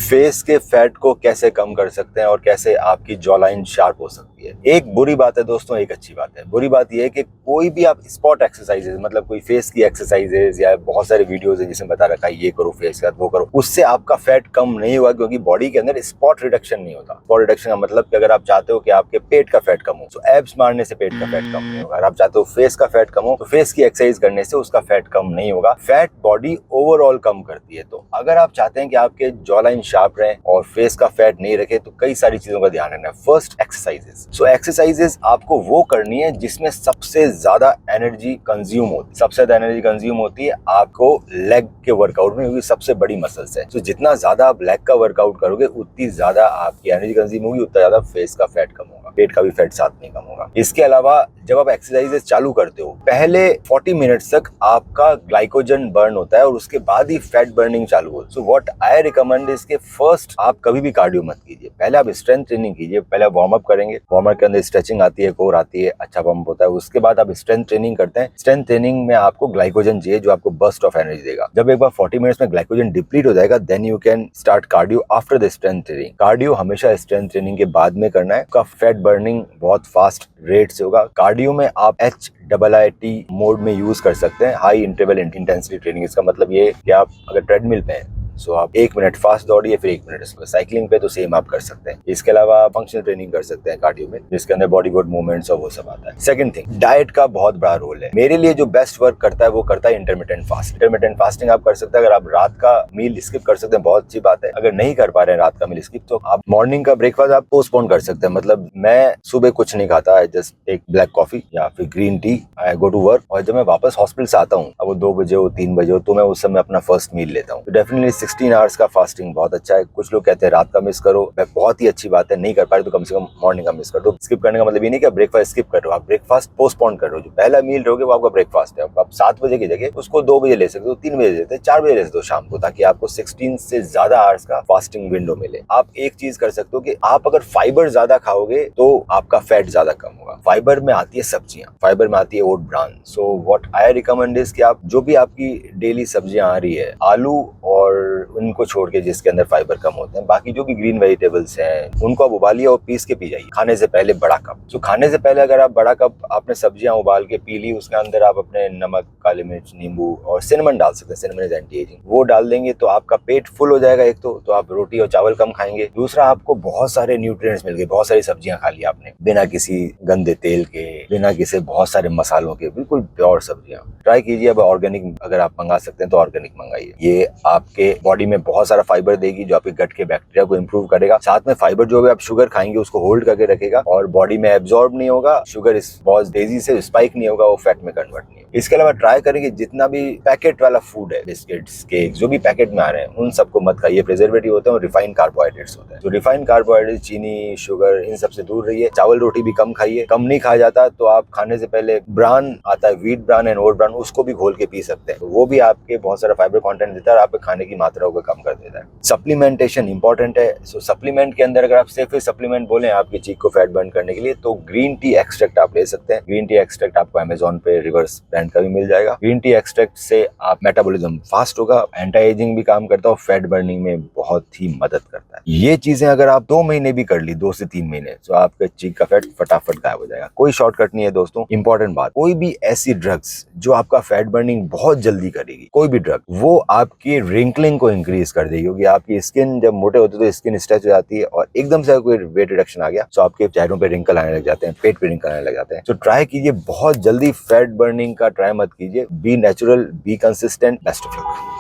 Face के fat को कैसे कम कर सकते हैं और कैसे आपकी जॉ लाइन शार्प हो सकती है। एक बुरी बात है दोस्तों, एक अच्छी बात है। बुरी बात यह है कि कोई भी आप स्पॉट एक्सरसाइजेज, मतलब कोई फेस की एक्सरसाइजेज या बहुत सारे वीडियोज है जिसमें बता रखा है ये करो फेस का, वो करो, उससे आपका फैट कम नहीं हुआ, क्योंकि बॉडी के अंदर स्पॉट रिडक्शन नहीं होता। स्पॉट रिडक्शन का मतलब कि अगर आप चाहते हो कि आपके पेट का फैट कम हो तो एब्स मारने से पेट का फैट कम नहीं होगा। अगर आप चाहते हो फेस का फैट कम हो तो फेस की एक्सरसाइज करने से उसका फैट कम नहीं होगा। फैट बॉडी ओवरऑल कम करती है। तो अगर आप चाहते हैं कि आपके जॉ लाइन शार्प रहे और फेस का फैट नहीं रखे तो कई सारी चीजों का ध्यान रखना है। First, exercises. सो एक्सरसाइजेस आपको वो करनी है जिसमें सबसे ज्यादा एनर्जी कंज्यूम होती है। सबसे ज्यादा एनर्जी कंज्यूम होती है आपको लेग के वर्कआउट में, क्योंकि सबसे बड़ी मसल्स है। तो जितना ज्यादा आप लेग का वर्कआउट करोगे उतनी ज्यादा आपकी एनर्जी कंज्यूम होगी, उतना ज्यादा फेस का फैट कम होगा, पेट का भी फैट साथ में कम होगा। इसके अलावा जब आप एक्सरसाइजेस चालू करते हो पहले 40 मिनट्स तक आपका ग्लाइकोजन बर्न होता है और उसके बाद ही फैट बर्निंग चालू होती है। सो व्हाट आई रिकमेंड इज के फर्स्ट आप कभी भी कार्डियो मत कीजिए, पहले आप स्ट्रेंथ ट्रेनिंग कीजिए। पहले वार्म अप करेंगे, वार्म अप के अंदर स्ट्रेचिंग आती है, कोर आती है, अच्छा पंप होता है। उसके बाद आप स्ट्रेंथ ट्रेनिंग करते हैं। स्ट्रेंथ ट्रेनिंग में आपको ग्लाइकोजन चाहिए जो आपको बर्स्ट ऑफ एनर्जी देगा। जब एक बार 40 मिनट्स में ग्लाइकोजन डिप्लीट हो जाएगा then you can start cardio after the strength training. Cardio हमेशा स्ट्रेंथ ट्रेनिंग के बाद में करना है। आपका फैट बर्निंग बहुत फास्ट रेट से होगा। कार्डियो में आप HIIT मोड में यूज कर सकते हैं, हाई इंटरवल इंटेंसिटी ट्रेनिंग। इसका मतलब ये कि आप अगर ट्रेडमिल पे हैं सो आप 1 मिनट फास्ट दौड़िए, फिर 1 मिनट स्लो। साइकिलिंग पे तो सेम आप कर सकते हैं। इसके अलावा फंक्शनल ट्रेनिंग कर सकते हैं कार्डियो में, जिसके अंदर बॉडी वेट मूवमेंट्स और वो सब आता है। सेकंड थिंग, डाइट का बहुत बड़ा रोल है। मेरे लिए जो बेस्ट वर्क करता है वो करता है इंटरमिटेंट फास्ट। इंटरमिटेंट फास्टिंग आप कर सकते हैं। अगर आप रात का मील स्किप कर सकते हैं बहुत अच्छी बात है। अगर नहीं कर पा रहे हैं रात का मील स्किप तो आप मॉर्निंग का ब्रेकफास्ट आप पोस्टपोन कर सकते हैं। मतलब मैं सुबह कुछ नहीं खाता, जस्ट एक ब्लैक कॉफी या फिर green tea, I go to work, और जब मैं वापस हॉस्पिटल से आता हूँ, अब वो 2 बजे हो 3 बजे हो, तो मैं उस समय अपना फर्स्ट मील लेता हूँ। तो डेफिनेटली 16 आवर्स का फास्टिंग बहुत अच्छा है। कुछ लोग कहते हैं रात का मिस करो, बहुत ही अच्छी बात है। नहीं कर पाए तो कम से कम मॉर्निंग का मिस कर दो। स्किप करने का मतलब ये नहीं कि आप ब्रेकफास्ट स्किप कर रहे हो, आप ब्रेकफास्ट पोस्टपोन कर रहे हो। जो पहला मील रहोगे वो आपका ब्रेकफास्ट है। आप 7 बजे की जगह उसको 2 बजे ले सकते हो, 3 बजे लेते, 4 बजे ले सकते हो शाम को, ताकि आपको 16 से ज्यादा आवर्स का फास्टिंग विंडो मिले। आप एक चीज कर सकते हो कि आप अगर फाइबर ज्यादा खाओगे तो आपका फैट ज्यादा कम होगा। फाइबर में आती है सब्जियां, फाइबर में आती है oat bran. So what I recommend is कि आप जो भी आपकी डेली सब्जियां आ रही है, आलू और उनको छोड़ के जिसके अंदर फाइबर कम होते हैं, बाकी जो भी ग्रीन वेजिटेबल्स हैं उनको आप उबालिए और पीस के पी जाइए खाने से पहले बड़ा कप। तो खाने से पहले अगर आप बड़ा कप आपने सब्जियां उबाल के पी ली, उसके अंदर आप अपने नमक, काली मिर्च, नींबू और सिनेमन डाल सकते हैं। सिनेमन इज एंटी एजिंग, वो डाल देंगे तो आपका पेट फुल हो जाएगा। एक तो आप रोटी और चावल कम खाएंगे, दूसरा आपको बहुत सारे न्यूट्रिएंट्स मिल गए। बहुत सारी सब्जियां खा ली आपने बिना किसी गंदे तेल के, बिना किसी बहुत सारे मसालों के, बिल्कुल प्योर सब्जियां। ट्राई कीजिए। अब ऑर्गेनिक अगर आप मंगा सकते हैं तो ऑर्गेनिक मंगाइए। ये आपके बॉडी में बहुत सारा फाइबर देगी जो आपके गट के बैक्टीरिया को इंप्रूव करेगा। साथ में फाइबर जो भी आप शुगर खाएंगे उसको होल्ड करके रखेगा और बॉडी में एब्जॉर्ब नहीं होगा। शुगर इस बहुत तेजी से स्पाइक नहीं होगा, वो फैट में कन्वर्ट नहीं होगा। इसके अलावा ट्राई करेंगे जितना भी पैकेट वाला फूड है, बिस्किट्स, केक, जो भी पैकेट में आ रहे हैं उन सबको मत खाइए। प्रिजर्वेटिव होते हैं और रिफाइंड कार्बोहाइड्रेट्स होते हैं। तो रिफाइंड कार्बोहाइड्रेट, चीनी, शुगर, इन सबसे दूर रहिए। चावल रोटी भी कम खाइए। कम नहीं खाया जाता तो आप खाने से पहले ब्रान आता है, wheat bran and oat bran, उसको भी घोल के पी सकते हैं। तो वो भी आपके बहुत सारा फाइबर कंटेंट देता है और आपके खाने की मात्रा को कम कर देता है। सप्लीमेंटेशन इंपॉर्टेंट है। सो सप्लीमेंट के अंदर अगर आप सिर्फ सप्लीमेंट बोले आपकी चीक को फैट बर्न करने के लिए तो ग्रीन टी एक्सट्रैक्ट आप ले सकते हैं। ग्रीन टी एक्सट्रैक्ट आपको अमेजोन पे रिवर्स ब्रांड का भी मिल जाएगा। ग्रीन टी एक्सट्रैक्ट से आप मेटाबॉलिज्म फास्ट होगा, एंटी एजिंग भी काम करता है और फैट बर्निंग में बहुत ही मदद करता है। ये चीजें अगर आप 2 महीने भी कर ली, 2 से 3 महीने, तो आपका चीक का फैट फटाफट गायब हो जाएगा। कोई शॉर्टकट नहीं है दोस्तों। इंपॉर्टेंट बात, कोई भी ऐसी ड्रग्स जो आपका फैट बर्निंग बहुत जल्दी करेगी, कोई भी ड्रग, वो आपकी रिंकलिंग को इंक्रीज कर देगी। क्योंकि आपकी स्किन जब मोटे होते तो स्किन स्ट्रेच हो जाती है और एकदम से कोई वेट रिडक्शन आ गया तो आपके चेहरों पे रिंकल आने लग जाते हैं, पेट पे रिंकल आने लग जाते हैं। तो ट्राई कीजिए, बहुत जल्दी फैट बर्निंग का ट्राई मत कीजिए। Be natural, be consistent. Best of luck.